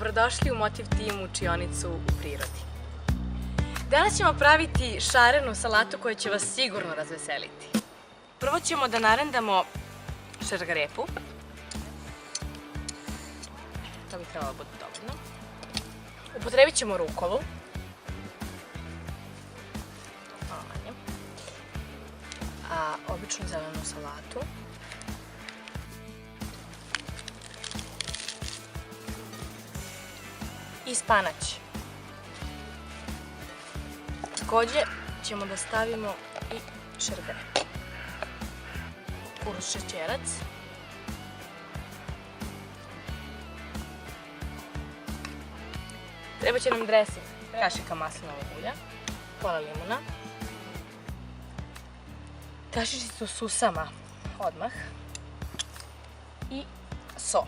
Dobrodošli u Motiv Team učionicu u prirodi. Danas ćemo praviti šarenu salatu koja će vas sigurno razveseliti. Prvo ćemo da narendamo šargarepu. To bi trebalo biti dovoljno. Upotrebit ćemo rukolu. Malo manje. A običnu zelenu salatu. I spanać. Takođe ćemo da stavimo i šargarepu. Kuruz šećerac. Treba će nam dresing, kašika maslinovog ulja, pola limuna, kašičicu susama odmah i so.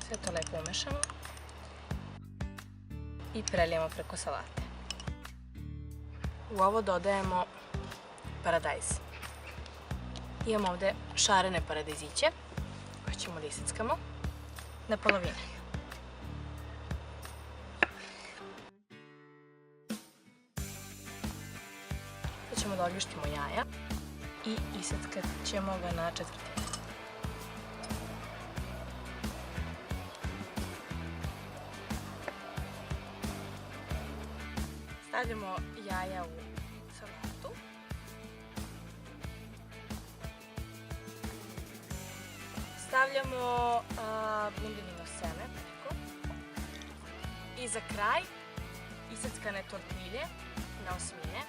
Sve to lepo umešamo i prelijemo preko salate. U ovo dodajemo paradajz. Imamo ovde šarene paradajziće koje ćemo da iseckamo na polovine. Sada ćemo da oljuštimo jaja i iseckat ćemo ga na četvrtine. Stavljamo jaja u salatu. Stavljamo bundenino seme i za kraj iseckane tortilje na osmine.